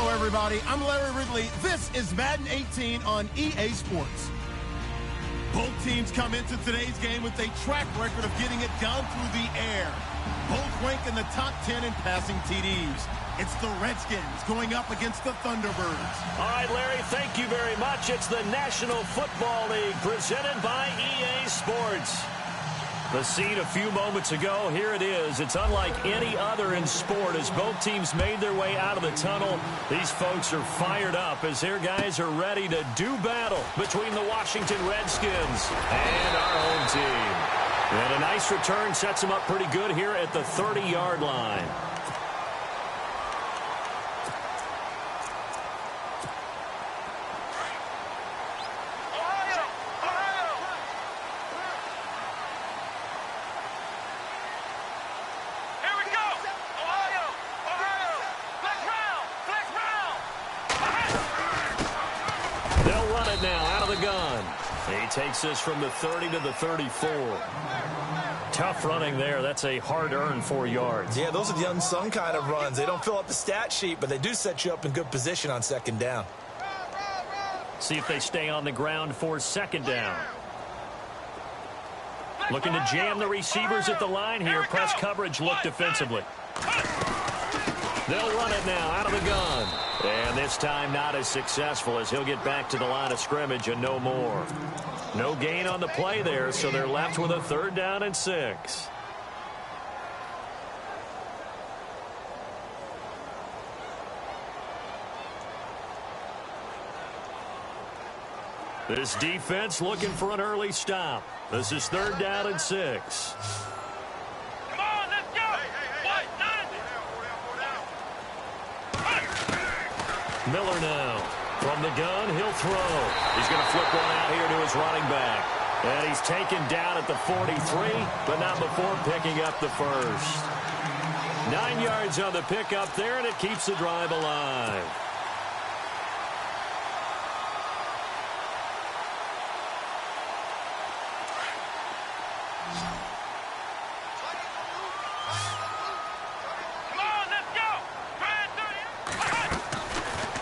Hello, everybody. I'm Larry Ridley. This is Madden 18 on EA Sports. Both teams come into today's game with a track record of getting it done through the air. Both rank in the top 10 in passing TDs. It's the Redskins going up against the Thunderbirds. All right, Larry, thank you very much. It's the National Football League presented by EA Sports. The scene a few moments ago, here it is. It's unlike any other in sport as both teams made their way out of the tunnel. These folks are fired up as their guys are ready to do battle between the Washington Redskins and our home team. And a nice return sets them up pretty good here at the 30-yard line. He takes this from the 30 to the 34. Tough running there. That's a hard-earned 4 yards. Yeah, those are the unsung kind of runs. They don't fill up the stat sheet, but they do set you up in good position on second down. See if they stay on the ground for second down. Looking to jam the receivers at the line here. Press coverage look defensively. They'll run it now out of the gun. And this time not as successful as he'll get back to the line of scrimmage and no more. No gain on the play there, so they're left with a 3rd down and 6. This defense looking for an early stop. This is 3rd down and 6. Miller now. From the gun, he'll throw. He's going to flip one out here to his running back. And he's taken down at the 43, but not before picking up the first. 9 yards on the pickup there, and it keeps the drive alive.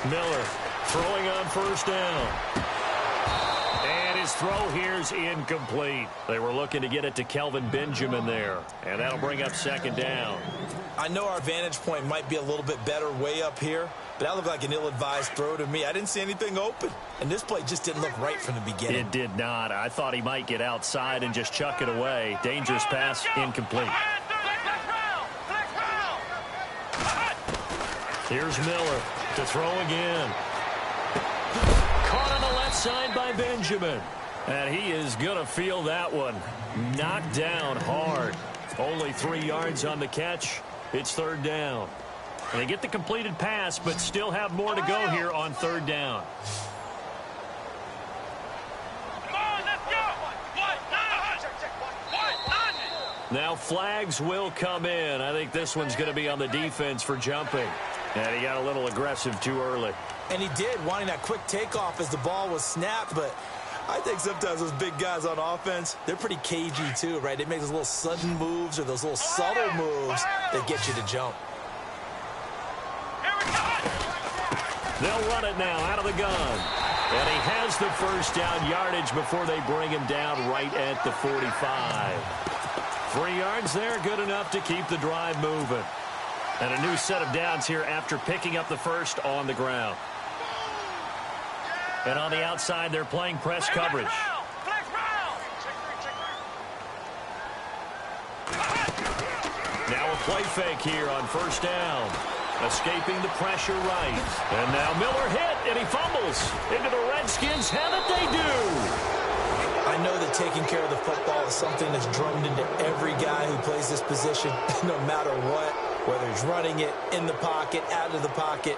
Miller throwing on 1st down. And his throw here's incomplete. They were looking to get it to Kelvin Benjamin there. And that'll bring up 2nd down. I know our vantage point might be a little bit better way up here, but that looked like an ill-advised throw to me. I didn't see anything open. And this play just didn't look right from the beginning. It did not. I thought he might get outside and just chuck it away. Dangerous pass, incomplete. Here's Miller to throw again. Caught on the left side by Benjamin. And he is going to feel that one. Knocked down hard. Only 3 yards on the catch. It's 3rd down. And they get the completed pass, but still have more to go here on 3rd down. Now flags will come in. I think this one's going to be on the defense for jumping. And he got a little aggressive too early. And he did, wanting that quick takeoff as the ball was snapped. But I think sometimes those big guys on offense, they're pretty cagey too, right? They make those little sudden moves or those little subtle moves that get you to jump. They'll run it now out of the gun. And he has the 1st down yardage before they bring him down right at the 45. 3 yards there, good enough to keep the drive moving. And a new set of downs here after picking up the first on the ground. And on the outside, they're playing press coverage. Now a play fake here on 1st down. Escaping the pressure right. And now Miller hit, and he fumbles. Into the Redskins have it, they do. I know that taking care of the football is something that's drummed into every guy who plays this position, no matter what, whether he's running it, in the pocket, out of the pocket.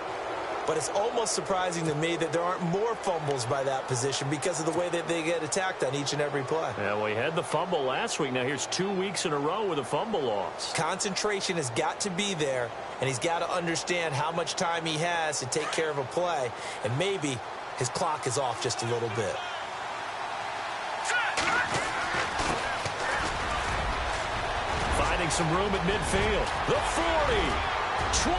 But it's almost surprising to me that there aren't more fumbles by that position because of the way that they get attacked on each and every play. Yeah, we had the fumble last week. Now here's 2 weeks in a row with a fumble loss. Concentration has got to be there, and he's got to understand how much time he has to take care of a play, and maybe his clock is off just a little bit. Finding some room at midfield. The 40. 20,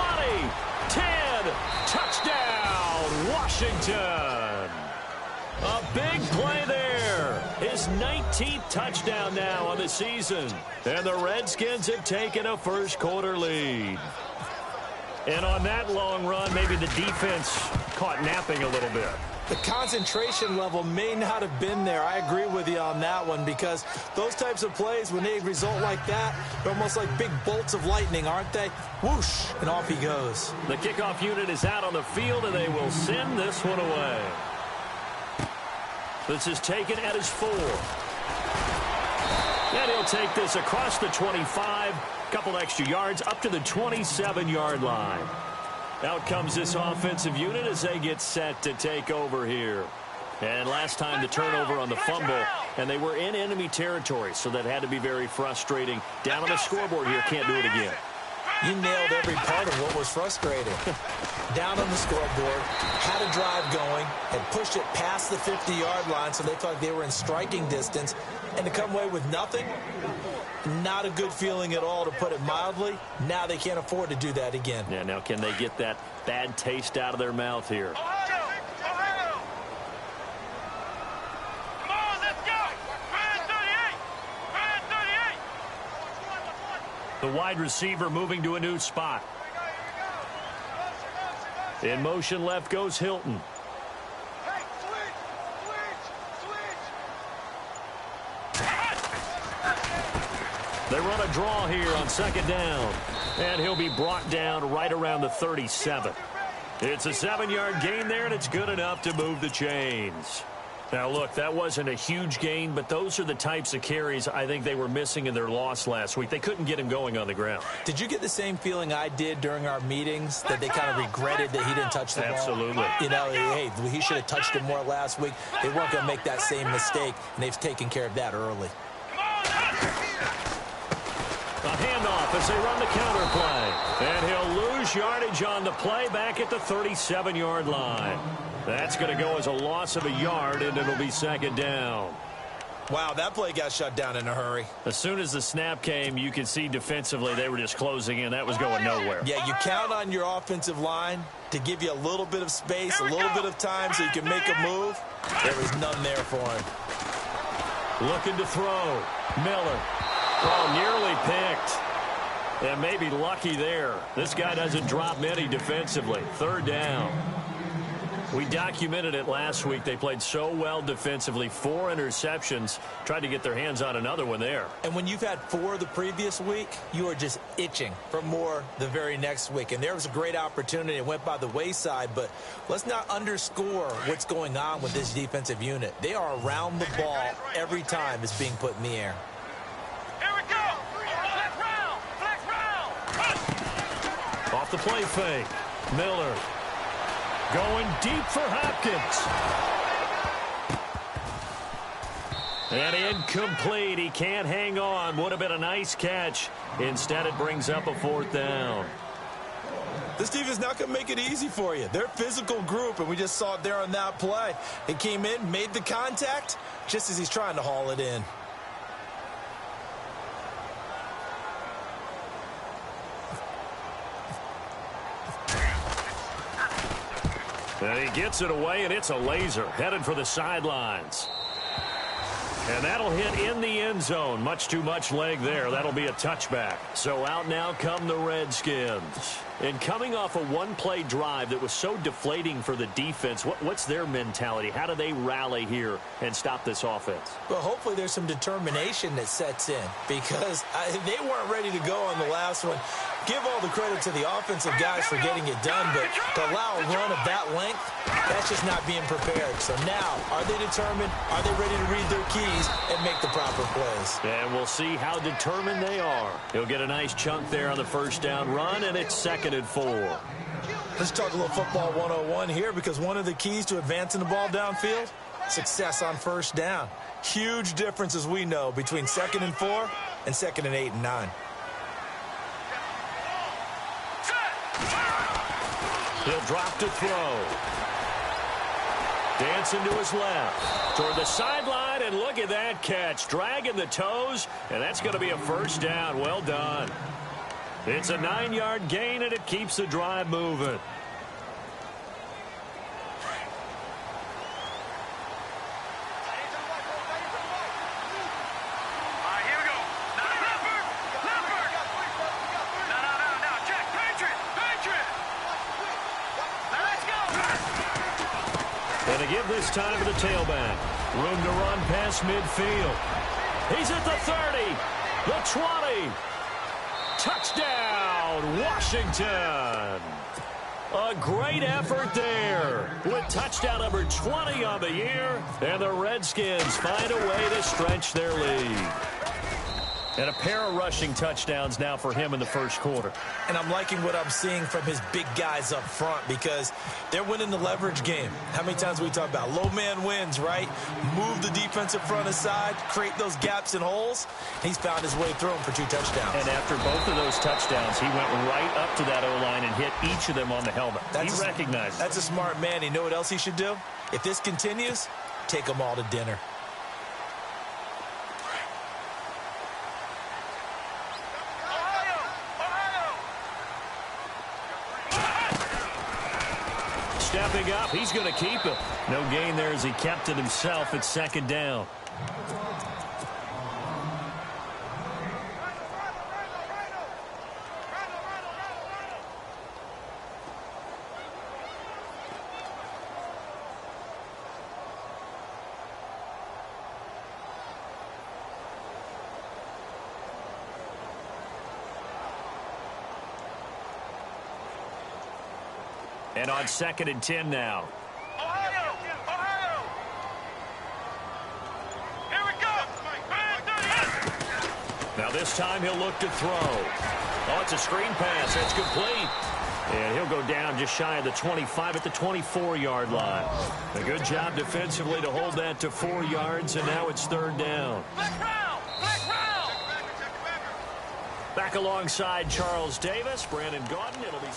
10, touchdown, Washington. A big play there. His 19th touchdown now on the season. And the Redskins have taken a first-quarter lead. And on that long run, maybe the defense caught napping a little bit. The concentration level may not have been there. I agree with you on that one, because those types of plays, when they result like that, they're almost like big bolts of lightning, aren't they? Whoosh, and off he goes. The kickoff unit is out on the field, and they will send this one away. This is taken at his 4. And he'll take this across the 25, couple extra yards, up to the 27-yard line. Out comes this offensive unit as they get set to take over here. And last time the turnover on the fumble, and they were in enemy territory, so that had to be very frustrating. Down on the scoreboard here, can't do it again. You nailed every part of what was frustrating. Down on the scoreboard, had a drive going, had pushed it past the 50-yard line, so they thought they were in striking distance, and to come away with nothing, not a good feeling at all, to put it mildly. Now they can't afford to do that again. Yeah, now can they get that bad taste out of their mouth here? The wide receiver moving to a new spot. In motion left goes Hilton. They run a draw here on second down. And he'll be brought down right around the 37. It's a 7-yard gain there, and it's good enough to move the chains. Now, look, that wasn't a huge gain, but those are the types of carries I think they were missing in their loss last week. They couldn't get him going on the ground. Did you get the same feeling I did during our meetings, that they kind of regretted that he didn't touch the ball? Absolutely. You know, hey, he should have touched it more last week. They weren't going to make that same mistake, and they've taken care of that early. A handoff as they run the counter play. And he'll lose yardage on the play back at the 37-yard line. That's going to go as a loss of a yard, and it'll be second down. Wow, that play got shut down in a hurry. As soon as the snap came, you could see defensively they were just closing in. That was going nowhere. Yeah, you count on your offensive line to give you a little bit of space, a little bit of time so you can make a move. There was none there for him. Looking to throw. Miller. Oh, nearly picked. And maybe lucky there. This guy doesn't drop many defensively. Third down. We documented it last week. They played so well defensively. 4 interceptions. Tried to get their hands on another one there. And when you've had 4 the previous week, you are just itching for more the very next week. And there was a great opportunity. It went by the wayside. But let's not underscore what's going on with this defensive unit. They are around the ball every time it's being put in the air. Here we go. Flex round. Off the play fake. Miller. Going deep for Hopkins. And incomplete. He can't hang on. Would have been a nice catch. Instead, it brings up a 4th down. This defense not going to make it easy for you. They're a physical group, and we just saw it there on that play. It came in, made the contact, just as he's trying to haul it in. And he gets it away, and it's a laser headed for the sidelines. And that'll hit in the end zone. Much too much leg there. That'll be a touchback. So out now come the Redskins. And coming off a one-play drive that was so deflating for the defense, what's their mentality? How do they rally here and stop this offense? Well, hopefully there's some determination that sets in, because they weren't ready to go on the last one. Give all the credit to the offensive guys for getting it done, but to allow a run of that length, that's just not being prepared. So now, are they determined? Are they ready to read their keys and make the proper plays? And we'll see how determined they are. He'll get a nice chunk there on the first down run, and it's 2nd and 4. Let's talk a little football 101 here, because one of the keys to advancing the ball downfield, success on first down. Huge difference, as we know, between 2nd and 4 and 2nd and 8 and 9. He'll drop to throw. Dancing to his left. Toward the sideline, and look at that catch. Dragging the toes, and that's going to be a first down. Well done. It's a 9-yard gain, and it keeps the drive moving. And to give this time to the tailback. Room to run past midfield. He's at the 30, the 20. Touchdown, Washington. A great effort there with touchdown number 20 on the year. And the Redskins find a way to stretch their lead. And a pair of rushing touchdowns now for him in the first quarter. And I'm liking what I'm seeing from his big guys up front because they're winning the leverage game. How many times we talk about low man wins, right? Move the defensive front aside, create those gaps and holes. He's found his way through them for 2 touchdowns. And after both of those touchdowns, he went right up to that O-line and hit each of them on the helmet. He recognized it. That's a smart man. You know what else he should do? If this continues, take them all to dinner. Stepping up, he's going to keep it. No gain there as he kept it himself at second down. And on 2nd and 10 now. Ohio! Ohio! Here we go! Now this time he'll look to throw. Oh, it's a screen pass. That's complete. And he'll go down just shy of the 25 at the 24-yard line. A good job defensively to hold that to 4 yards, and now it's 3rd down. Black round! Black round! Back alongside Charles Davis, Brandon Gaudin. It'll be...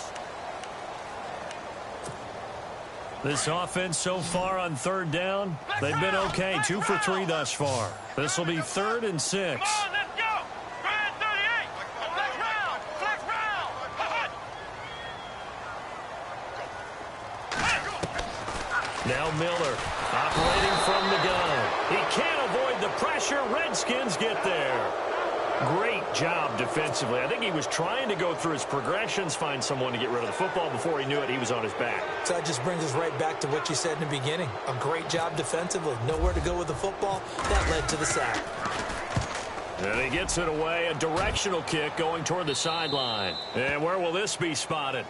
This offense so far on 3rd down, they've been okay. 2 for 3 thus far. This will be 3rd and 6. Come on, let's go! Brand 38! Black round! Black round! Now Miller operating from the gun. He can't avoid the pressure. Redskins get there. Great job defensively. I think he was trying to go through his progressions, find someone to get rid of the football. Before he knew it, he was on his back. So that just brings us right back to what you said in the beginning. A great job defensively. Nowhere to go with the football. That led to the sack. And he gets it away. A directional kick going toward the sideline. And where will this be spotted?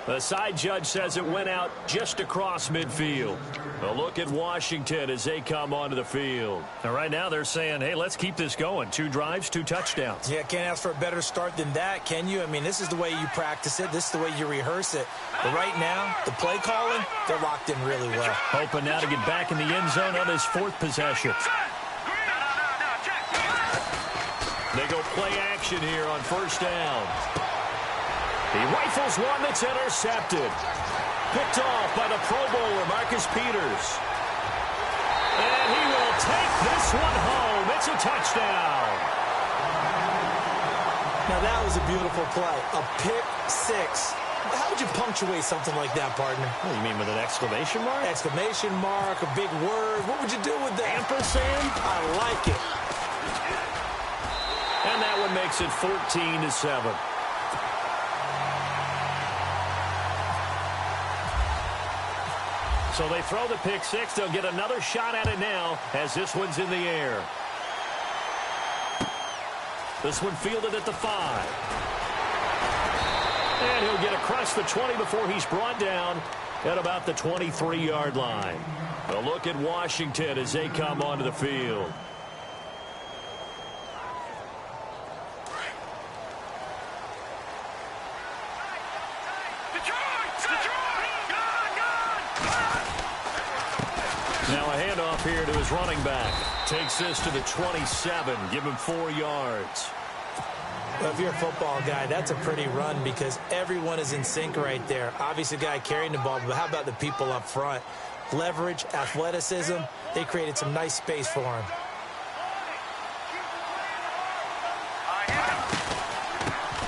The side judge says it went out just across midfield. A look at Washington as they come onto the field. And right now they're saying, hey, let's keep this going. 2 drives, 2 touchdowns. Yeah, can't ask for a better start than that, can you? I mean, this is the way you practice it. This is the way you rehearse it. But right now, the play calling, they're locked in really well. Hoping now to get back in the end zone on his 4th possession. They go play action here on 1st down. He rifles one that's intercepted. Picked off by the Pro Bowler, Marcus Peters. And he will take this one home. It's a touchdown. Now, that was a beautiful play. A pick 6. How would you punctuate something like that, partner? What do you mean, with an exclamation mark? Exclamation mark, a big word. What would you do with that? Ampersand? I like it. And that one makes it 14-7. So they throw the pick 6. They'll get another shot at it now as this one's in the air. This one fielded at the 5. And he'll get across the 20 before he's brought down at about the 23-yard line. A look at Washington as they come onto the field. Now a handoff here to his running back. Takes this to the 27. Give him 4 yards. Well, if you're a football guy, that's a pretty run because everyone is in sync right there. Obviously, the guy carrying the ball, but how about the people up front? Leverage, athleticism, they created some nice space for him.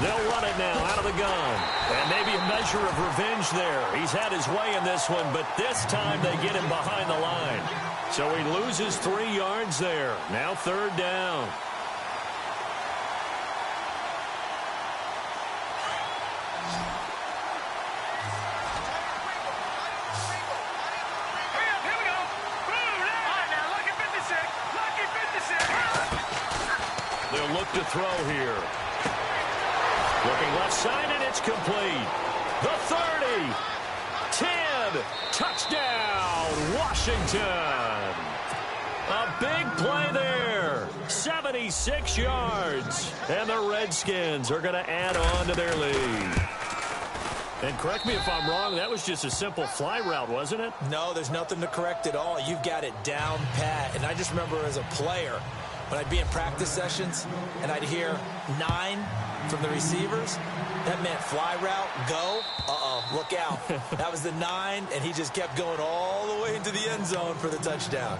They'll run it now out of the gun. And maybe a measure of revenge there. He's had his way in this one, but this time they get him behind the line. So he loses 3 yards there. Now 3rd down. They'll look to throw here. Looking left side, and it's complete. The 30. 10. Touchdown, Washington. A big play there. 76 yards. And the Redskins are going to add on to their lead. And correct me if I'm wrong, that was just a simple fly route, wasn't it? No, there's nothing to correct at all. You've got it down pat. And I just remember as a player, when I'd be in practice sessions and I'd hear 9 from the receivers, that meant fly route, go, look out. That was the 9, and he just kept going all the way into the end zone for the touchdown.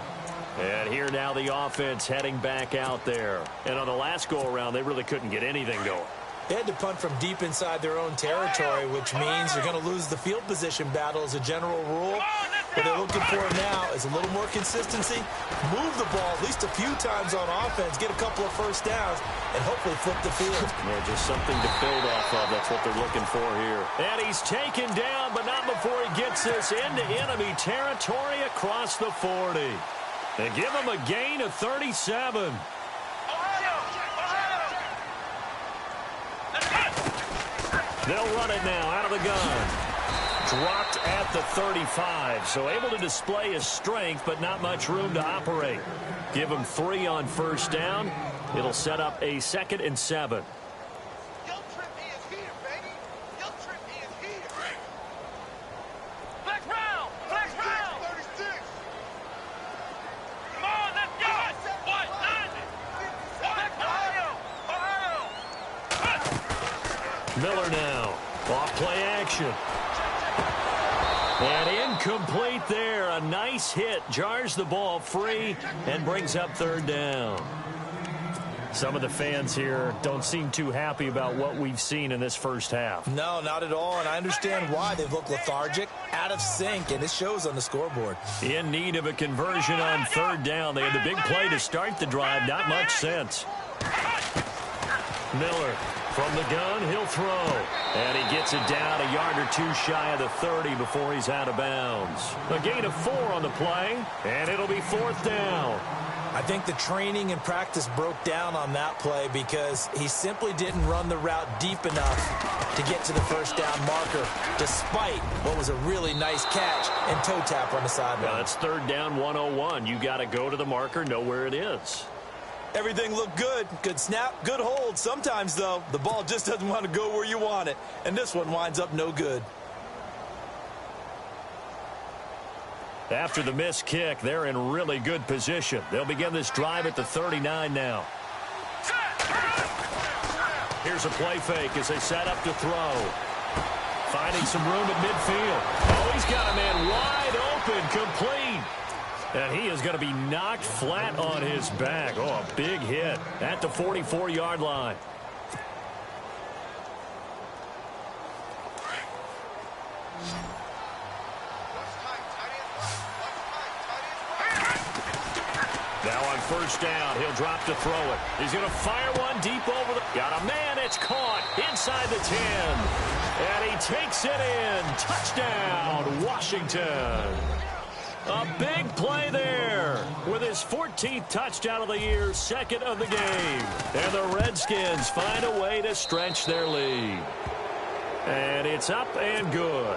And here now the offense heading back out there. And on the last go-around, they really couldn't get anything going. They had to punt from deep inside their own territory, which means you're going to lose the field position battle as a general rule. What they're looking for now is a little more consistency, move the ball at least a few times on offense, get a couple of first downs, and hopefully flip the field. Yeah, just something to build off of. That's what they're looking for here. And he's taken down, but not before he gets this into enemy territory across the 40. They give him a gain of 37. They'll run it now out of the gun. Dropped at the 35, so able to display his strength, but not much room to operate. Give him 3 on first down. It'll set up a 2nd and 7. Miller now, off play action. And incomplete there. A nice hit. Jars the ball free and brings up 3rd down. Some of the fans here don't seem too happy about what we've seen in this first half. No, not at all, and I understand why. They've looked lethargic, out of sync, and it shows on the scoreboard. In need of a conversion on 3rd down. They had the big play to start the drive. Not much sense. Miller from the gun, he'll throw. And he gets it down a yard or 2 shy of the 30 before he's out of bounds. A gain of 4 on the play, and it'll be 4th down. I think the training and practice broke down on that play because he simply didn't run the route deep enough to get to the first down marker, despite what was a really nice catch and toe tap on the sideline. Well, that's 3rd down 101. You got to go to the marker, know where it is. Everything looked good. Good snap, good hold. Sometimes, though, the ball just doesn't want to go where you want it. And this one winds up no good. After the missed kick, they're in really good position. They'll begin this drive at the 39 now. Here's a play fake as they set up to throw. Finding some room at midfield. Oh, he's got a man wide open, complete. And he is going to be knocked flat on his back. Oh, a big hit at the 44-yard line. Now on first down, he'll drop to throw it. He's going to fire one deep over the... Got a man, it's caught inside the 10. And he takes it in. Touchdown, Washington. A big play there with his 14th touchdown of the year, 2nd of the game. And the Redskins find a way to stretch their lead. And it's up and good.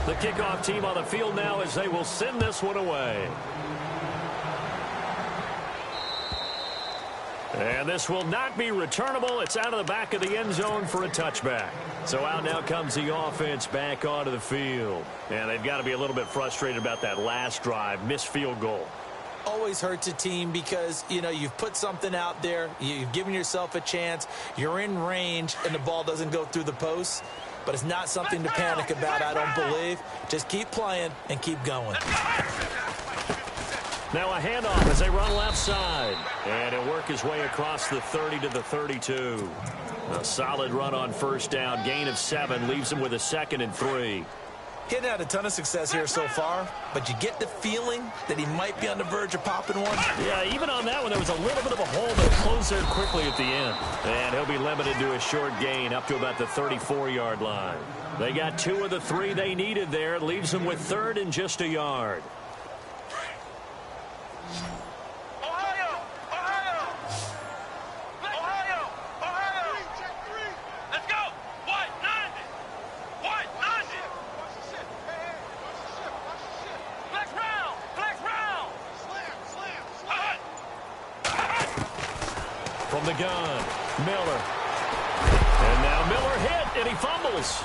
The kickoff team on the field now as they will send this one away. And this will not be returnable. It's out of the back of the end zone for a touchback. So out now comes the offense back onto the field. And they've got to be a little bit frustrated about that last drive, missed field goal. Always hurts a team because, you know, you've put something out there, you've given yourself a chance, you're in range, and the ball doesn't go through the posts. But it's not something to panic about, I don't believe. Just keep playing and keep going. Now a handoff as they run left side. And he'll work his way across the 30 to the 32. A solid run on first down. Gain of 7 leaves him with a 2nd and 3. He hadn't had a ton of success here so far, but you get the feeling that he might be on the verge of popping one. Yeah, even on that one, there was a little bit of a hole that closed there quickly at the end. And he'll be limited to a short gain up to about the 34-yard line. They got 2 of the 3 they needed there. It leaves them with 3rd and just a yard. From the gun, Miller. And now Miller hit, and he fumbles.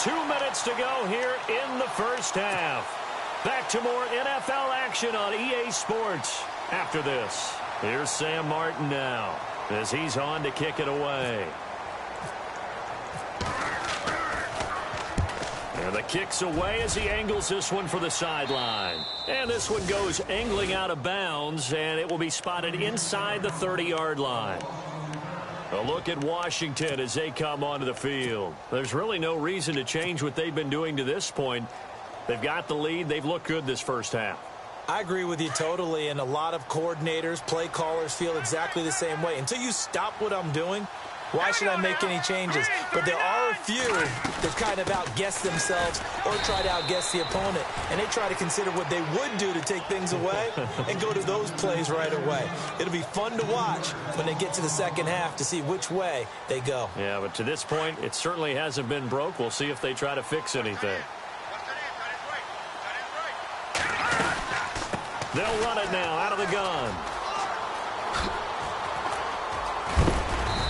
Two minutes to go here in the first half. Back to more NFL action on EA Sports. After this, here's Sam Martin now as he's on to kick it away. And the kick's away as he angles this one for the sideline. And this one goes angling out of bounds, and it will be spotted inside the 30-yard line. A look at Washington as they come onto the field. There's really no reason to change what they've been doing to this point. They've got the lead. They've looked good this first half. I agree with you totally, and a lot of coordinators, play callers feel exactly the same way. Until you stop what I'm doing, why should I make any changes? But there are a few that kind of outguess themselves or try to outguess the opponent. And they try to consider what they would do to take things away and go to those plays right away. It'll be fun to watch when they get to the second half to see which way they go. Yeah, but to this point, it certainly hasn't been broke. We'll see if they try to fix anything. They'll run it now out of the gun.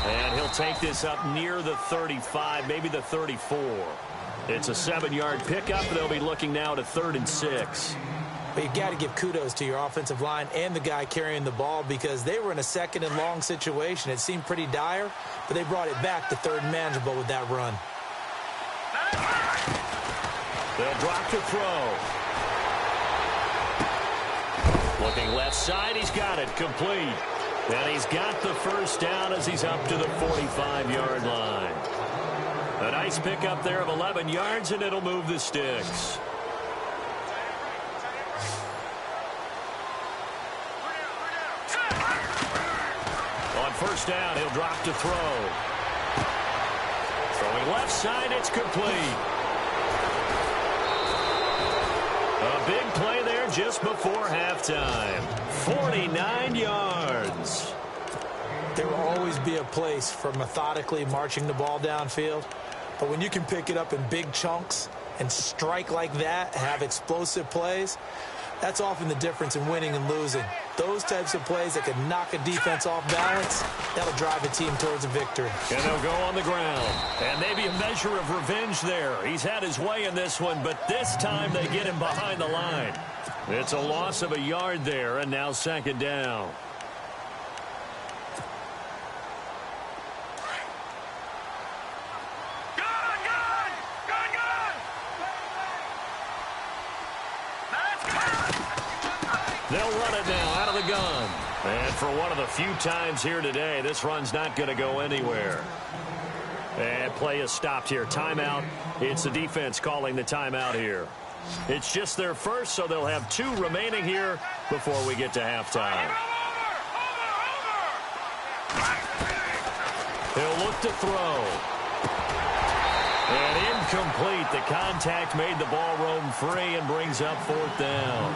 And he'll take this up near the 35, maybe the 34. It's a 7-yard pickup. They'll be looking now to 3rd and 6. But you've got to give kudos to your offensive line and the guy carrying the ball because they were in a 2nd and long situation. It seemed pretty dire, but they brought it back to 3rd and manageable with that run. They'll drop to throw. Looking left side, he's got it complete. And he's got the first down as he's up to the 45-yard line. A nice pickup there of 11 yards, and it'll move the sticks. On first down, he'll drop to throw. Throwing left side, it's complete. A big play there just before halftime. 49 yards. There will always be a place for methodically marching the ball downfield. But when you can pick it up in big chunks and strike like that, have explosive plays, that's often the difference in winning and losing. Those types of plays that can knock a defense off balance, that'll drive a team towards a victory. And they'll go on the ground. And maybe a measure of revenge there. He's had his way in this one, but this time they get him behind the line. It's a loss of a yard there, and now 2nd down. They'll run it now out of the gun. And for one of the few times here today, this run's not going to go anywhere. And play is stopped here. Timeout. It's the defense calling the timeout here. It's just their first, so they'll have 2 remaining here before we get to halftime. He'll look to throw. And incomplete. The contact made the ball roam free and brings up 4th down.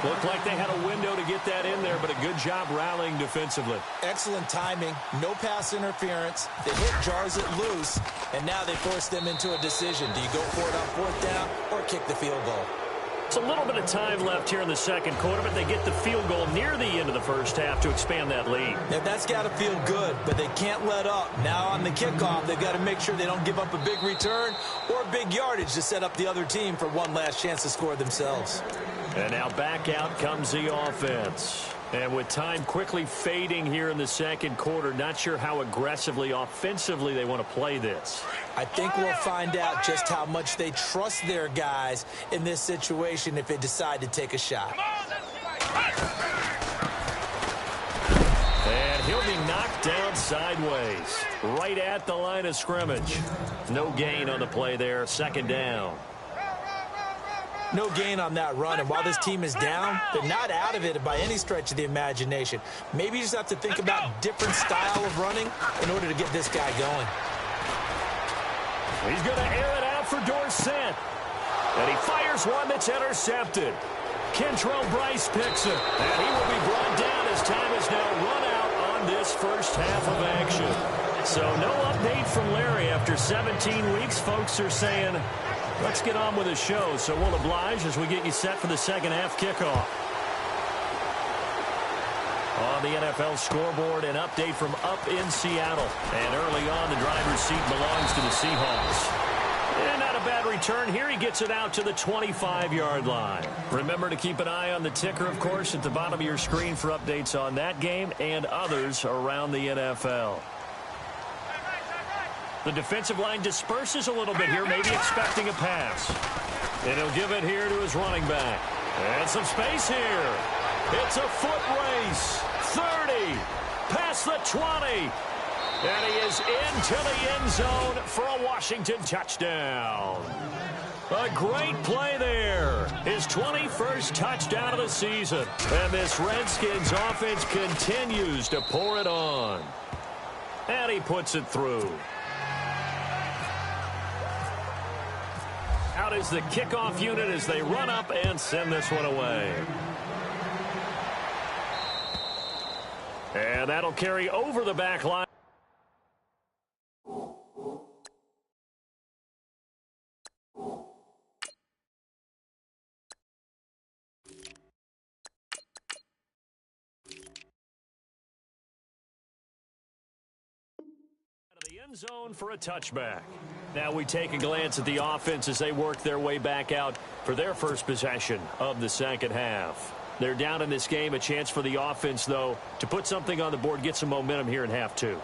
Looked like they had a window to get that in there, but a good job rallying defensively. Excellent timing, no pass interference. The hit jars it loose, and now they force them into a decision. Do you go for it on 4th down or kick the field goal? It's a little bit of time left here in the second quarter, but they get the field goal near the end of the first half to expand that lead. Now, that's got to feel good, but they can't let up. Now on the kickoff, they've got to make sure they don't give up a big return or big yardage to set up the other team for one last chance to score themselves. And now back out comes the offense. And with time quickly fading here in the second quarter, not sure how aggressively, offensively they want to play this. I think we'll find out just how much they trust their guys in this situation if they decide to take a shot. And he'll be knocked down sideways, right at the line of scrimmage. No gain on the play there, second down. No gain on that run, and while this team is down, they're not out of it by any stretch of the imagination. Maybe you just have to think about different style of running in order to get this guy going. He's going to air it out for Dorsett. And he fires one that's intercepted. Kentrell Bryce picks it. And he will be brought down as time is now run out on this first half of action. So no update from Larry after 17 weeks. Folks are saying, let's get on with the show. So we'll oblige as we get you set for the second half kickoff. On the NFL scoreboard, an update from up in Seattle. And early on, the driver's seat belongs to the Seahawks. And not a bad return here. He gets it out to the 25-yard line. Remember to keep an eye on the ticker, of course, at the bottom of your screen for updates on that game and others around the NFL. The defensive line disperses a little bit here, maybe expecting a pass. And he'll give it here to his running back. And some space here. It's a foot race. 30. Past the 20. And he is into the end zone for a Washington touchdown. A great play there. His 21st touchdown of the season. And this Redskins offense continues to pour it on. And he puts it through. Out is the kickoff unit as they run up and send this one away. And that'll carry over the back line. End zone for a touchback. Now we take a glance at the offense as they work their way back out for their first possession of the second half. They're down in this game. A chance for the offense, though, to put something on the board, get some momentum here in half two.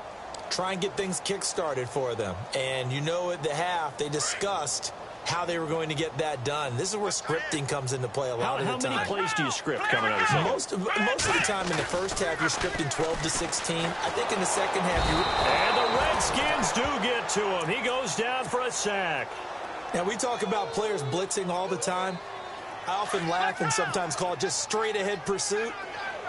Try and get things kick-started for them. And you know at the half, they discussed how they were going to get that done. This is where scripting comes into play a lot of the time. How many plays do you script coming out of the second? Most of the time in the first half, you're scripting 12 to 16. I think in the second half, And the Redskins do get to him. He goes down for a sack. Now, we talk about players blitzing all the time. I often laugh and sometimes call it just straight-ahead pursuit.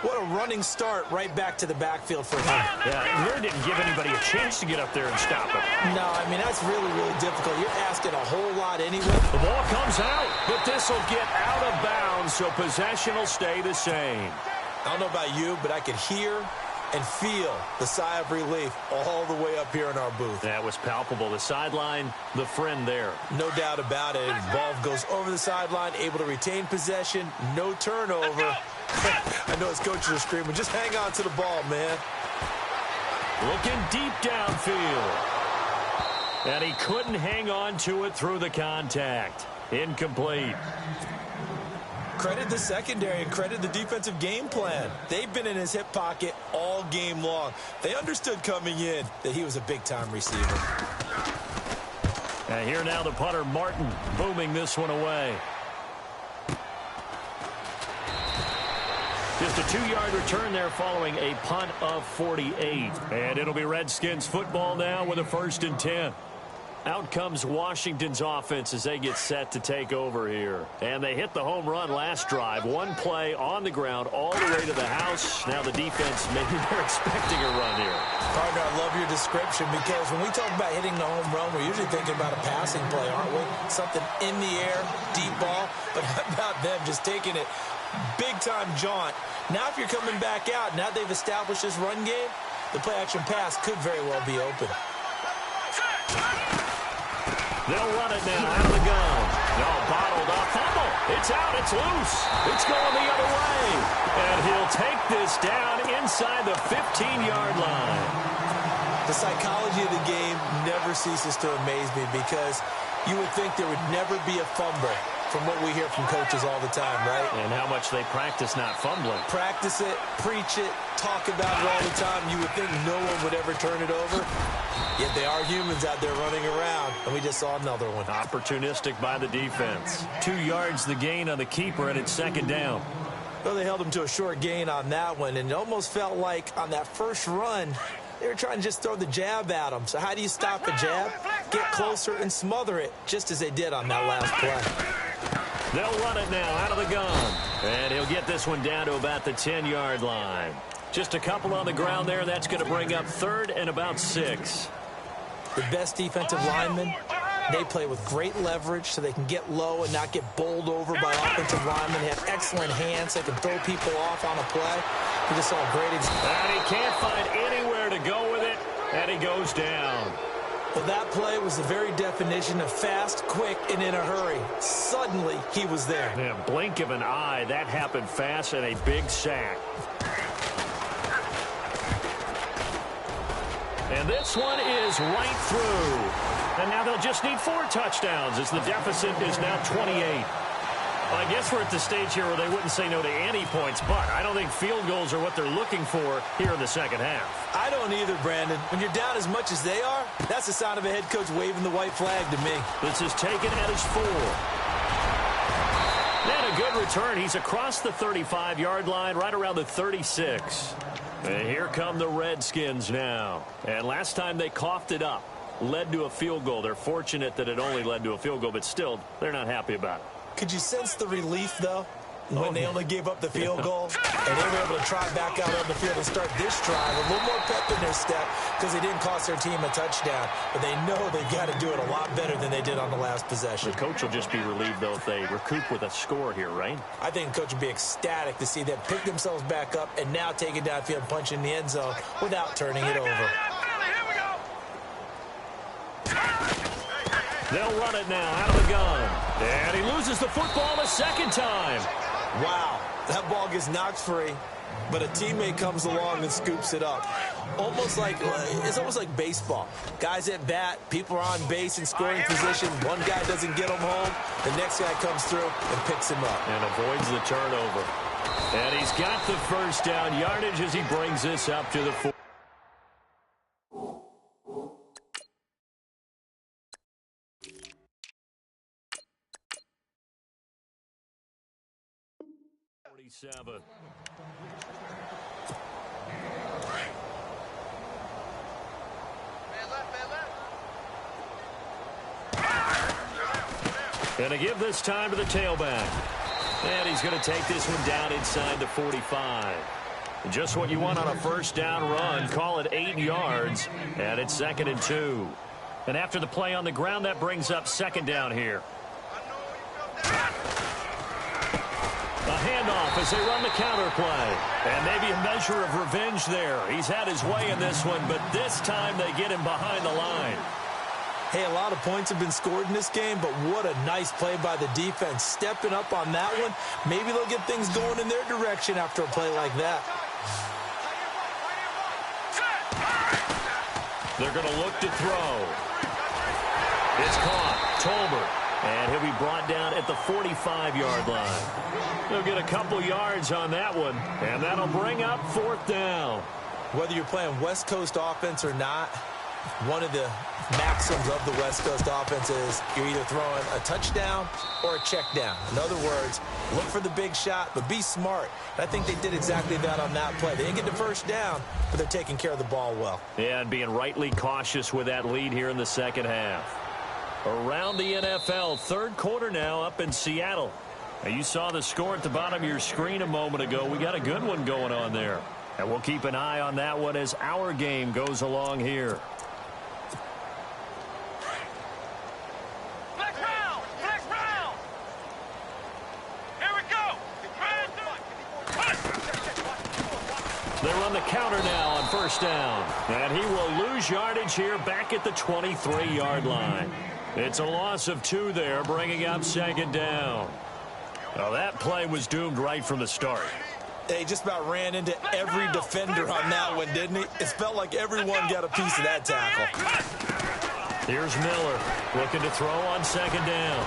What a running start right back to the backfield for him. Yeah, Lear didn't give anybody a chance to get up there and stop him. No, I mean, that's really, really difficult. You're asking a whole lot anyway. The ball comes out, but this will get out of bounds, so possession will stay the same. I don't know about you, but I could hear and feel the sigh of relief all the way up here in our booth. That was palpable. The sideline, the friend there. No doubt about it. Ball goes over the sideline, able to retain possession, no turnover. I know his coaches are screaming, just hang on to the ball, man. Looking deep downfield. And he couldn't hang on to it through the contact. Incomplete. Credit the secondary and credit the defensive game plan. They've been in his hip pocket all game long. They understood coming in that he was a big-time receiver. And here now the punter, Martin, booming this one away. Just a 2-yard return there following a punt of 48. And it'll be Redskins football now with a 1st and 10. Out comes Washington's offense as they get set to take over here. And they hit the home run last drive. One play on the ground all the way to the house. Now the defense, maybe they're expecting a run here. Partner, I love your description because when we talk about hitting the home run, we're usually thinking about a passing play, aren't we? Something in the air, deep ball. But how about them just taking it big-time jaunt? Now if you're coming back out, now they've established this run game, the play-action pass could very well be open. They'll run it now out of the gun. No, bottled up. Fumble. It's out. It's loose. It's going the other way. And he'll take this down inside the 15-yard line. The psychology of the game never ceases to amaze me because you would think there would never be a fumble from what we hear from coaches all the time, right? And how much they practice not fumbling. Practice it, preach it, talk about it all the time. You would think no one would ever turn it over. Yet they are humans out there running around, and we just saw another one. Opportunistic by the defense. 2 yards the gain on the keeper, and it's second down. Well, they held him to a short gain on that one, and it almost felt like on that first run, they were trying to just throw the jab at him. So how do you stop a jab? Get closer and smother it, just as they did on that last play. They'll run it now out of the gun. And he'll get this one down to about the 10-yard line. Just a couple on the ground there. That's going to bring up 3rd and about 6. The best defensive linemen, they play with great leverage so they can get low and not get bowled over by offensive linemen. They have excellent hands. They can throw people off on a play. We just saw a great example. And he can't find anywhere to go with it, and he goes down. Well, that play was the very definition of fast, quick, and in a hurry. Suddenly, he was there. Yeah, blink of an eye, that happened fast, and a big sack. And this one is right through. And now they'll just need 4 touchdowns as the deficit is now 28. Well, I guess we're at the stage here where they wouldn't say no to any points, but I don't think field goals are what they're looking for here in the second half. I don't either, Brandon. When you're down as much as they are, that's the sound of a head coach waving the white flag to me. This is taken at his 4. And a good return. He's across the 35-yard line, right around the 36. And here come the Redskins now. And last time they coughed it up, led to a field goal. They're fortunate that it only led to a field goal, but still, they're not happy about it. Could you sense the relief, though, when they only gave up the field goal? And they were able to try back out on the field and start this drive. A little more pep in their step because they didn't cost their team a touchdown. But they know they've got to do it a lot better than they did on the last possession. The coach will just be relieved, though, if they recoup with a score here, right? I think the coach would be ecstatic to see them pick themselves back up and now take it downfield and punch in the end zone without turning it over. They'll run it now out of the gun. And he loses the football a second time. Wow, that ball gets knocked free, but a teammate comes along and scoops it up. It's almost like baseball. Guys at bat, people are on base in scoring position. One guy doesn't get him home. The next guy comes through and picks him up. And avoids the turnover. And he's got the first down yardage as he brings this up to the 4. And to give this time to the tailback. And he's going to take this one down inside the 45. Just what you want on a first down run. Call it 8 yards. And it's 2nd and 2. And after the play on the ground, that brings up 2nd down here. A handoff as they run the counter play. And maybe a measure of revenge there. He's had his way in this one, but this time they get him behind the line. Hey, a lot of points have been scored in this game, but what a nice play by the defense. Stepping up on that one, maybe they'll get things going in their direction after a play like that. They're going to look to throw. It's caught. Tolbert. And he'll be brought down at the 45-yard line. They'll get a couple yards on that one, and that'll bring up 4th down. Whether you're playing West Coast offense or not, one of the maxims of the West Coast offense is you're either throwing a touchdown or a check down. In other words, look for the big shot, but be smart. And I think they did exactly that on that play. They didn't get the first down, but they're taking care of the ball well. Yeah, and being rightly cautious with that lead here in the second half. Around the NFL, 3rd quarter now up in Seattle. Now, you saw the score at the bottom of your screen a moment ago. We got a good one going on there. And we'll keep an eye on that one as our game goes along here. Flex round! Flex round! Here we go! They run the counter now on first down. And he will lose yardage here back at the 23-yard line. It's a loss of 2 there, bringing up 2nd down. Well, that play was doomed right from the start. They just about ran into every defender on that one, didn't he? It felt like everyone got a piece of that tackle. Here's Miller looking to throw on 2nd down.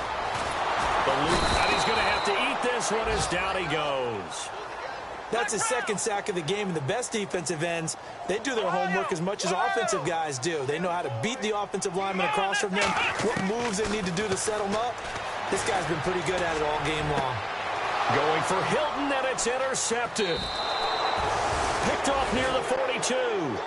And he's going to have to eat this one as down he goes. That's his second sack of the game, and the best defensive ends, they do their homework as much as offensive guys do. They know how to beat the offensive lineman across from them, what moves they need to do to set them up. This guy's been pretty good at it all game long. Going for Hilton, and it's intercepted. Picked off near the 42.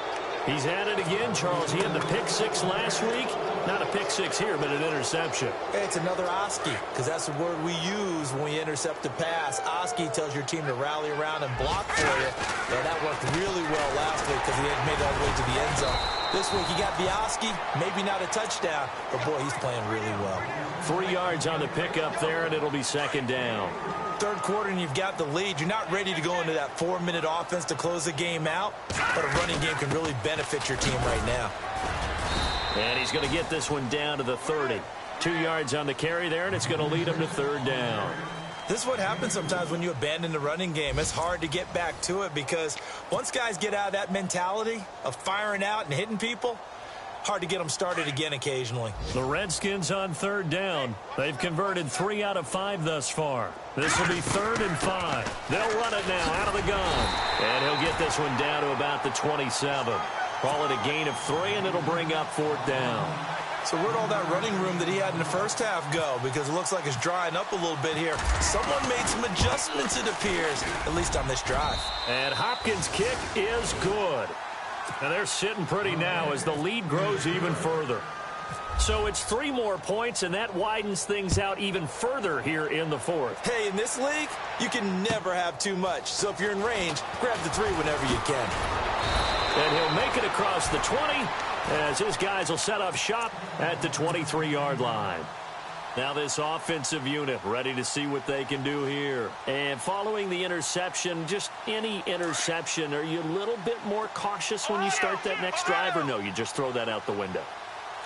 He's at it again, Charles. He had the pick six last week. Not a pick six here, but an interception. Hey, it's another Oski, because that's the word we use when we intercept a pass. Oski tells your team to rally around and block for you. Yeah, that worked really well last week because he had made it all the way to the end zone. This week he got the Oski, maybe not a touchdown, but boy, he's playing really well. 3 yards on the pickup there, and it'll be second down. Third quarter and you've got the lead. You're not ready to go into that 4-minute offense to close the game out, but a running game can really benefit your team right now. And he's going to get this one down to the 30. 2 yards on the carry there, and it's going to lead him to third down. This is what happens sometimes when you abandon the running game. It's hard to get back to it because once guys get out of that mentality of firing out and hitting people, hard to get them started again occasionally. The Redskins on third down. They've converted 3 out of 5 thus far. This will be 3rd and 5. They'll run it now out of the gun. And he'll get this one down to about the 27. Call it a gain of 3, and it'll bring up 4th down. So where'd all that running room that he had in the first half go? Because it looks like it's drying up a little bit here. Someone made some adjustments, it appears, at least on this drive. And Hopkins' kick is good. And they're sitting pretty now as the lead grows even further. So it's 3 more points, and that widens things out even further here in the 4th. Hey, in this league, you can never have too much. So if you're in range, grab the 3 whenever you can. And he'll make it across the 20 as his guys will set up shop at the 23-yard line. Now this offensive unit ready to see what they can do here. And following the interception, just any interception, are you a little bit more cautious when you start that next drive, or no, you just throw that out the window?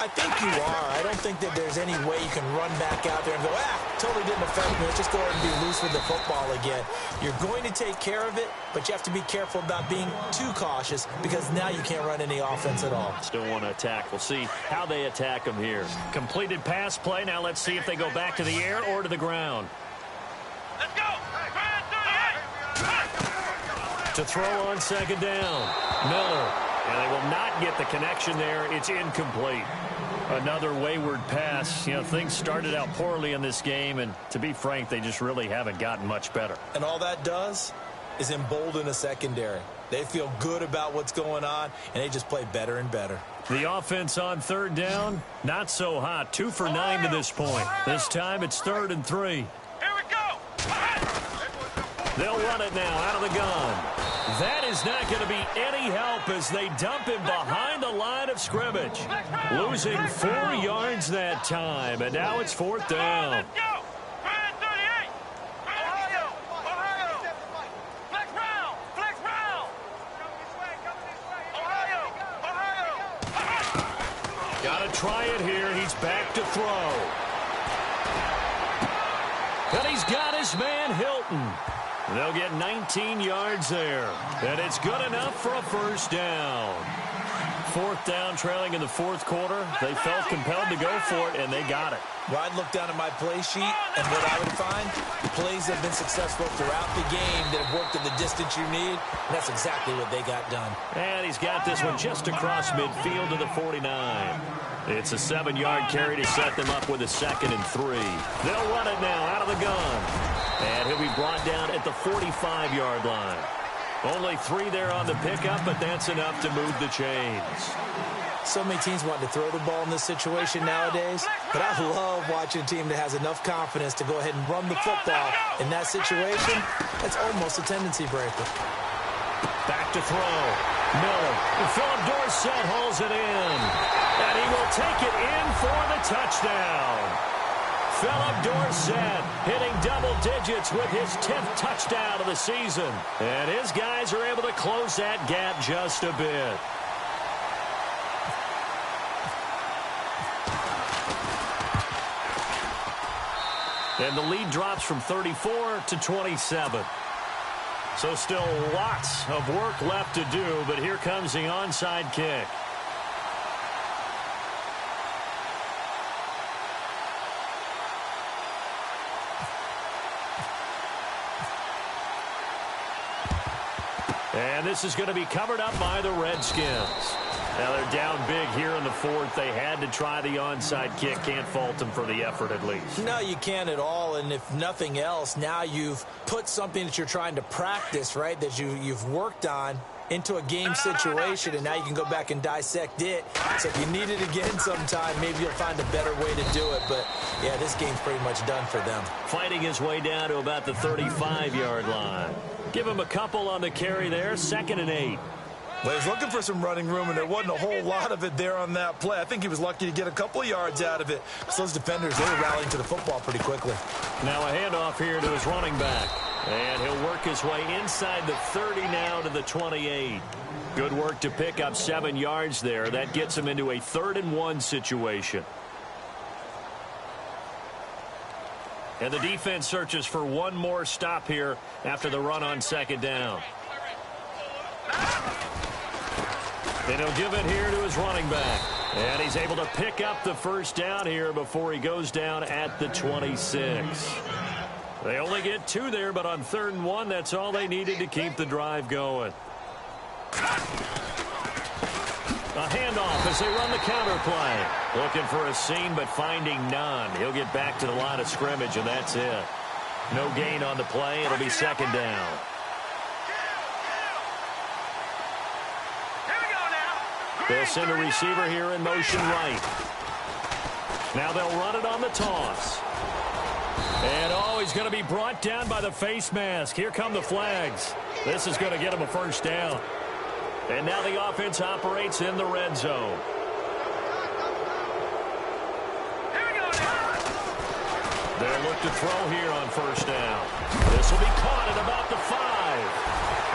I think you are. I don't think that there's any way you can run back out there and go, totally didn't affect me. Let's just go ahead and be loose with the football again. You're going to take care of it, but you have to be careful about being too cautious because now you can't run any offense at all. Still want to attack. We'll see how they attack them here. Completed pass play. Now let's see if they go back to the air or to the ground. Let's go. To throw on second down. Miller. And they will not get the connection there. It's incomplete. Another wayward pass. You know, things started out poorly in this game, and to be frank, they just really haven't gotten much better. And all that does is embolden a secondary. They feel good about what's going on, and they just play better and better. The offense on third down, not so hot. 2 for 9 to this point. This time it's 3rd and 3. Here we go. They'll run it now out of the gun. That is not going to be any help as they dump him behind the line of scrimmage. Losing 4 yards that time, and now it's 4th down. Let's go. 38. Ohio. Flex round. Ohio. Got to try it here. He's back to throw. And he's got his man Hilton. They'll get 19 yards there. And it's good enough for a first down. 4th down, trailing in the 4th quarter. They felt compelled to go for it, and they got it. Well, I'd look down at my play sheet, and what I would find, plays that have been successful throughout the game that have worked at the distance you need, and that's exactly what they got done. And he's got this one just across midfield to the 49. It's a 7-yard carry to set them up with a 2nd and 3. They'll run it now out of the gun. And he'll be brought down at the 45-yard line. Only 3 there on the pickup, but that's enough to move the chains. So many teams want to throw the ball in this situation nowadays, but I love watching a team that has enough confidence to go ahead and run the football. In that situation, that's almost a tendency breaker. Back to throw. Miller. Philip Dorsett hauls it in. And he will take it in for the touchdown. Philip Dorsett hitting double digits with his 10th touchdown of the season. And his guys are able to close that gap just a bit. And the lead drops from 34 to 27. So still lots of work left to do, but here comes the onside kick. And this is going to be covered up by the Redskins. Now they're down big here in the fourth. They had to try the onside kick. Can't fault them for the effort at least. No, you can't at all. And if nothing else, now you've put something that you're trying to practice, right, that you've worked on into a game situation, and now you can go back and dissect it. So if you need it again sometime, maybe you'll find a better way to do it. But, yeah, this game's pretty much done for them. Fighting his way down to about the 35-yard line. Give him a couple on the carry there, 2nd and 8. Well, he was looking for some running room, and there wasn't a whole lot of it there on that play. I think he was lucky to get a couple of yards out of it. Because those defenders, they were rallying to the football pretty quickly. Now a handoff here to his running back. And he'll work his way inside the 30 now to the 28. Good work to pick up 7 yards there. That gets him into a 3rd and 1 situation. And the defense searches for one more stop here after the run on 2nd down. And he'll give it here to his running back. And he's able to pick up the 1st down here before he goes down at the 26. They only get 2 there, but on 3rd and 1, that's all they needed to keep the drive going. A handoff as they run the counter play. Looking for a seam, but finding none. He'll get back to the line of scrimmage, and that's it. No gain on the play. It'll be 2nd down. They'll send a receiver here in motion right. Now they'll run it on the toss. And, he's going to be brought down by the face mask. Here come the flags. This is going to get him a 1st down. And now the offense operates in the red zone. They'll look to throw here on 1st down. This will be caught at about the 5.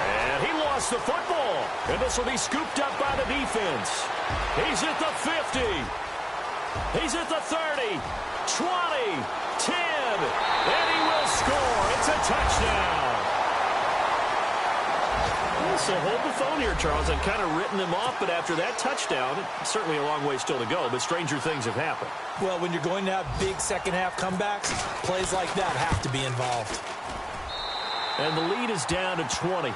And he lost the football. And this will be scooped up by the defense. He's at the 50. He's at the 30. 20. 10. And he will score. It's a touchdown. So hold the phone here, Charles. I've kind of written them off, but after that touchdown, it's certainly a long way still to go, but stranger things have happened. Well, when you're going to have big second-half comebacks, plays like that have to be involved. And the lead is down to 20.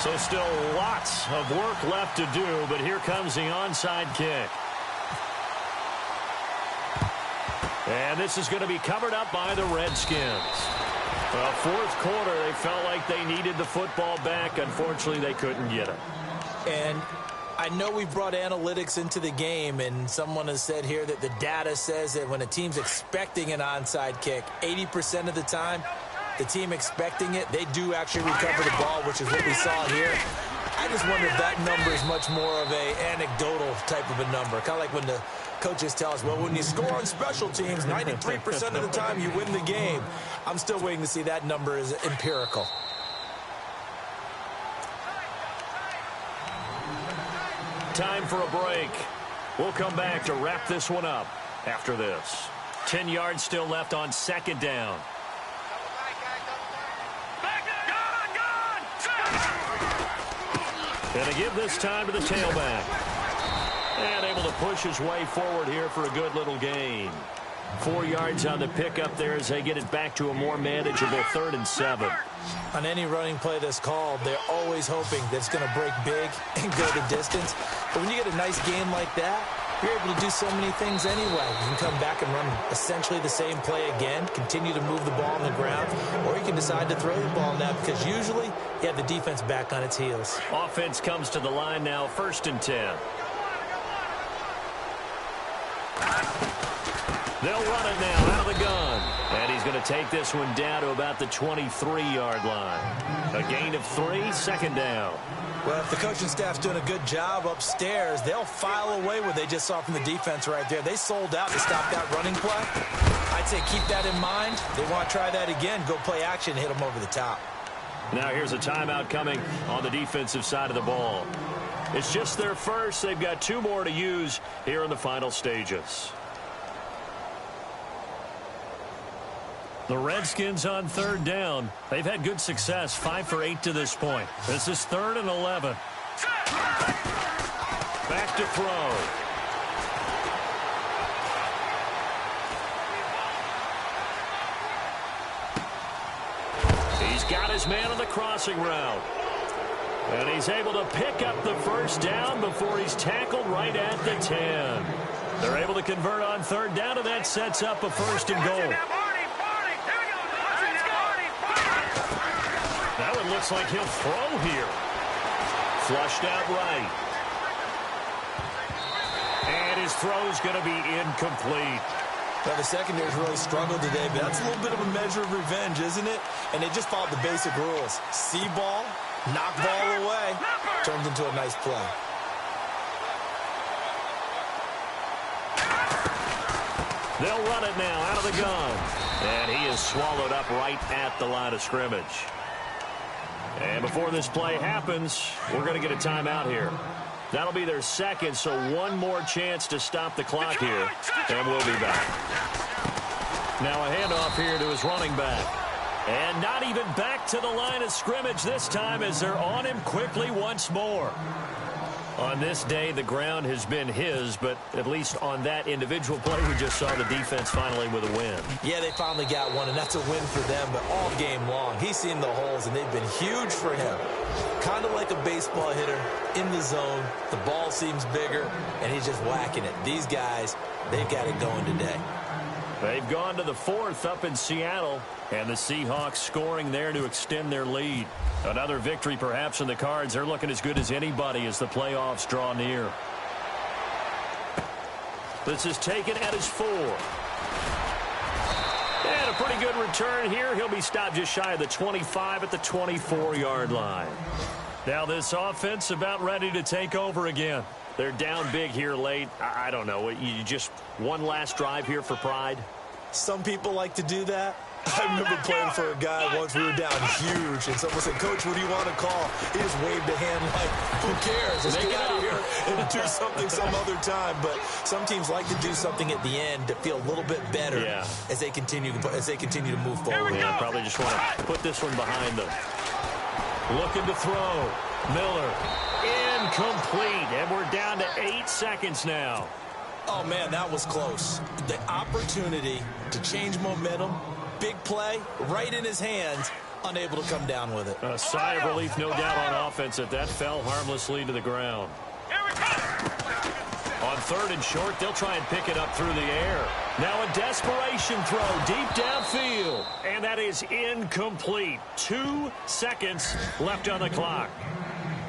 So still lots of work left to do, but here comes the onside kick. And this is going to be covered up by the Redskins. Well, 4th quarter, they felt like they needed the football back. Unfortunately, they couldn't get it. And I know we've brought analytics into the game, and someone has said here that the data says that when a team's expecting an onside kick, 80% of the time, the team expecting it, they do actually recover the ball, which is what we saw here. I just wonder if that number is much more of a anecdotal type of a number. Kind of like when the coaches tell us, well, when you score on special teams, 93% of the time you win the game. I'm still waiting to see that number is empirical. Time for a break. We'll come back to wrap this one up after this. 10 yards still left on 2nd down. And to give this time to the tailback. And able to push his way forward here for a good little gain. 4 yards on the pickup there as they get it back to a more manageable 3rd and 7. On any running play that's called, they're always hoping that it's going to break big and go the distance. But when you get a nice game like that, you're able to do so many things anyway. You can come back and run essentially the same play again, continue to move the ball on the ground, or you can decide to throw the ball now because usually you have the defense back on its heels. Offense comes to the line now, 1st and 10. They'll run it now out of the gun. And he's going to take this one down to about the 23-yard line. A gain of 3, 2nd down. Well, if the coaching staff's doing a good job upstairs, they'll file away what they just saw from the defense right there. They sold out to stop that running play. I'd say keep that in mind. They want to try that again, go play action, hit them over the top. Now here's a timeout coming on the defensive side of the ball. It's just their first. They've got 2 more to use here in the final stages. The Redskins on 3rd down. They've had good success, 5 for 8 to this point. This is 3rd and 11. Back to throw. He's got his man on the crossing route. And he's able to pick up the first down before he's tackled right at the 10. They're able to convert on third down, and that sets up a first and goal. That one looks like he'll throw here. Flushed out right. And his throw's going to be incomplete. Well, the secondary's really struggled today, but that's a little bit of a measure of revenge, isn't it? And they just followed the basic rules. See ball, knock ball away, turns into a nice play. They'll run it now out of the gun. And he is swallowed up right at the line of scrimmage. And before this play happens, we're going to get a timeout here. That'll be their second, so one more chance to stop the clock here, and we'll be back. Now a handoff here to his running back. And not even back to the line of scrimmage this time as they're on him quickly once more. On this day, the ground has been his, but at least on that individual play, we just saw the defense finally with a win. Yeah, they finally got one, and that's a win for them, but all game long, he's seen the holes, and they've been huge for him. Kind of like a baseball hitter in the zone. The ball seems bigger, and he's just whacking it. These guys, they've got it going today. They've gone to the fourth up in Seattle, and the Seahawks scoring there to extend their lead. Another victory perhaps in the cards. They're looking as good as anybody as the playoffs draw near. This is taken at his 4. And a pretty good return here. He'll be stopped just shy of the 25 at the 24-yard line. Now this offense about ready to take over again. They're down big here late. I don't know. You just one last drive here for pride? Some people like to do that. I remember playing for a guy once. We were down huge, and someone said, "Coach, what do you want to call?" He just waved a hand like, "Who cares? Let's get out of here and do something some other time." But some teams like to do something at the end to feel a little bit better as they continue to move forward. Yeah, probably just want to put this one behind them. Looking to throw. Miller. Incomplete. And we're down to 8 seconds now. Oh, man, that was close. The opportunity to change momentum, big play, right in his hands, unable to come down with it. A sigh of relief, no doubt, on offense that fell harmlessly to the ground. On third and short, they'll try and pick it up through the air. Now a desperation throw deep downfield. And that is incomplete. 2 seconds left on the clock.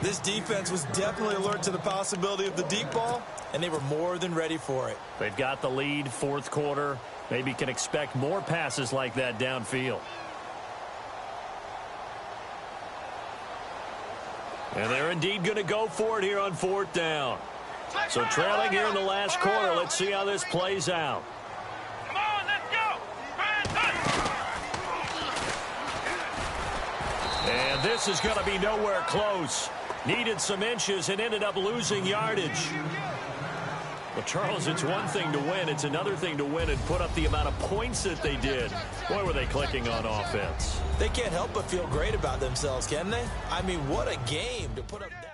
This defense was definitely alert to the possibility of the deep ball, and they were more than ready for it. They've got the lead, fourth quarter. Maybe can expect more passes like that downfield. And they're indeed going to go for it here on fourth down. So trailing here in the last quarter. Let's see how this plays out. Come on, let's go. And this is going to be nowhere close. Needed some inches and ended up losing yardage. Well, Charles, it's one thing to win. It's another thing to win and put up the amount of points that they did. Boy, were they clicking on offense. They can't help but feel great about themselves, can they? I mean, what a game to put up that.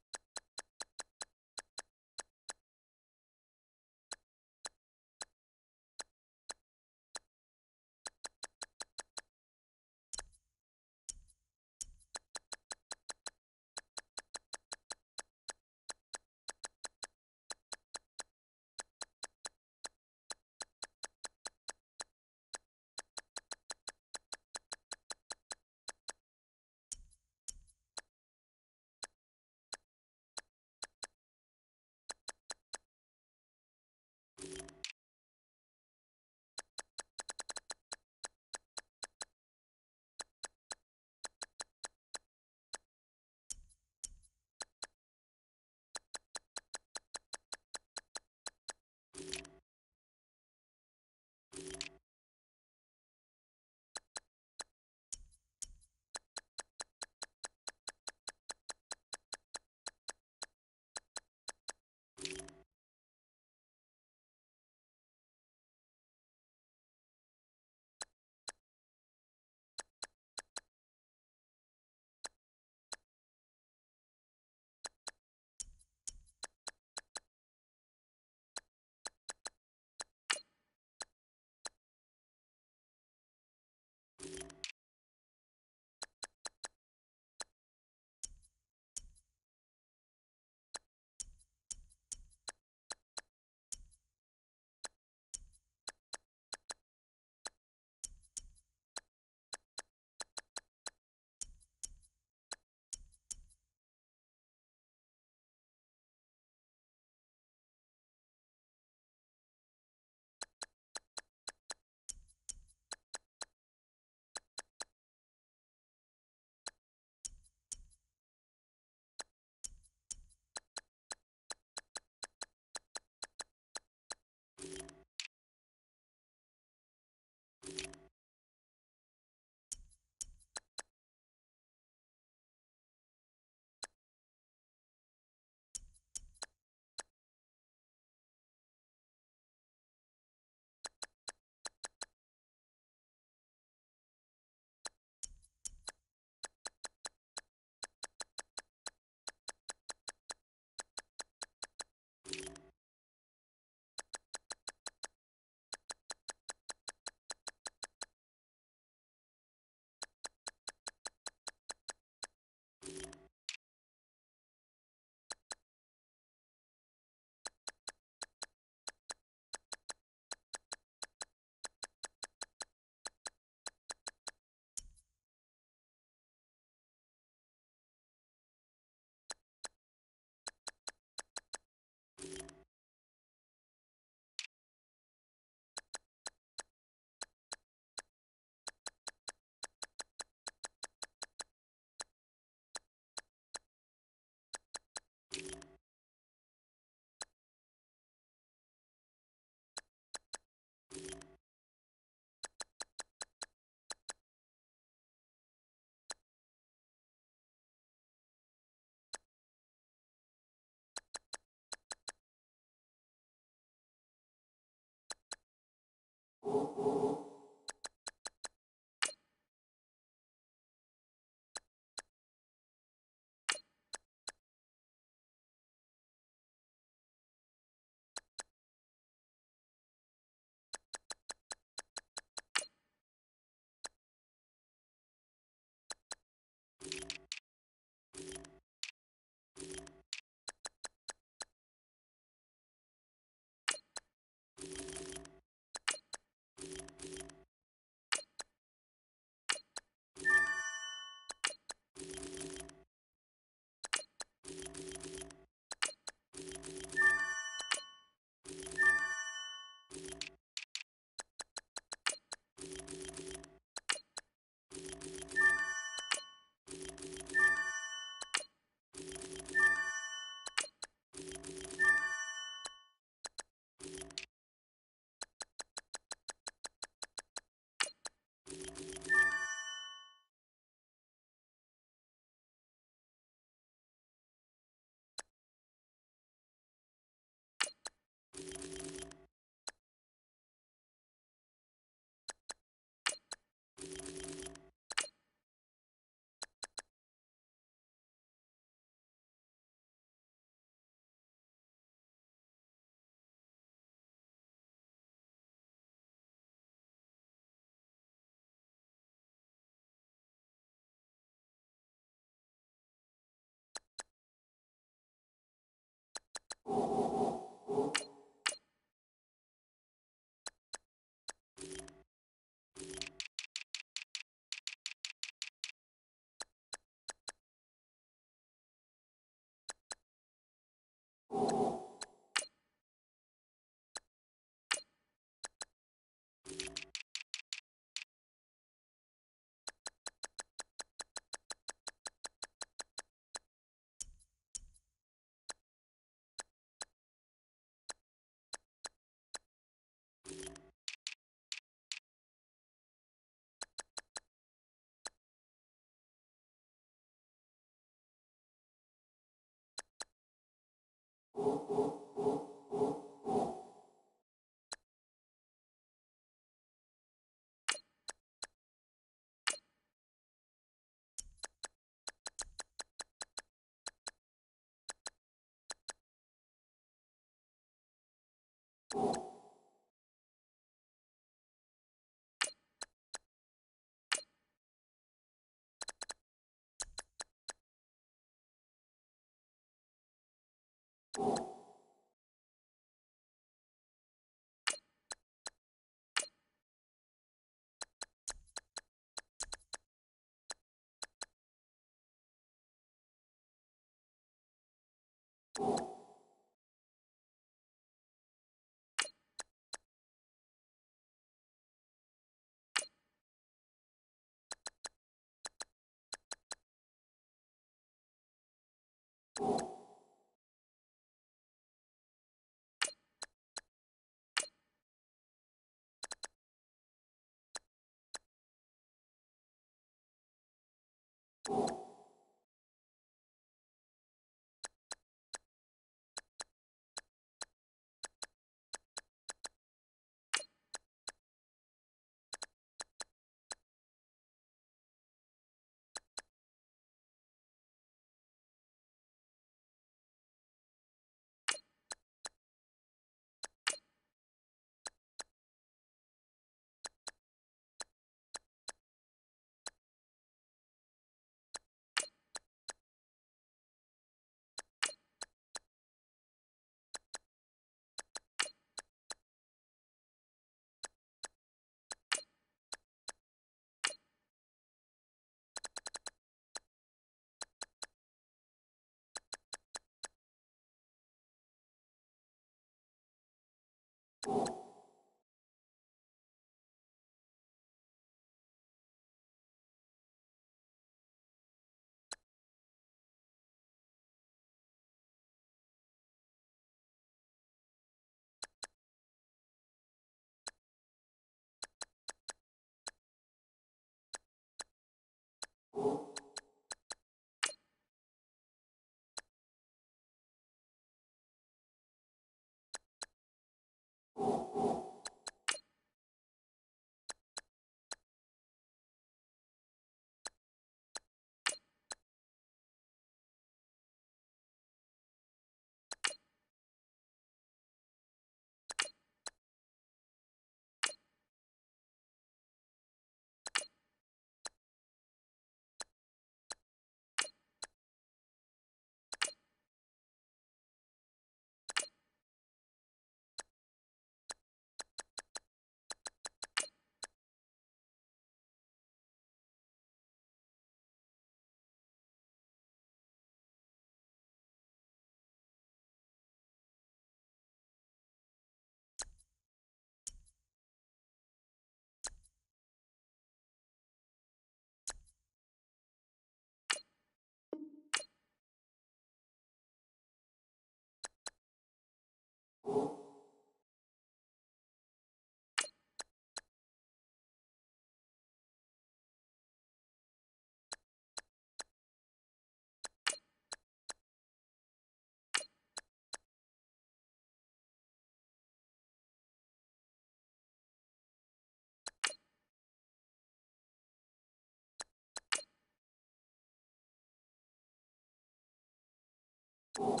You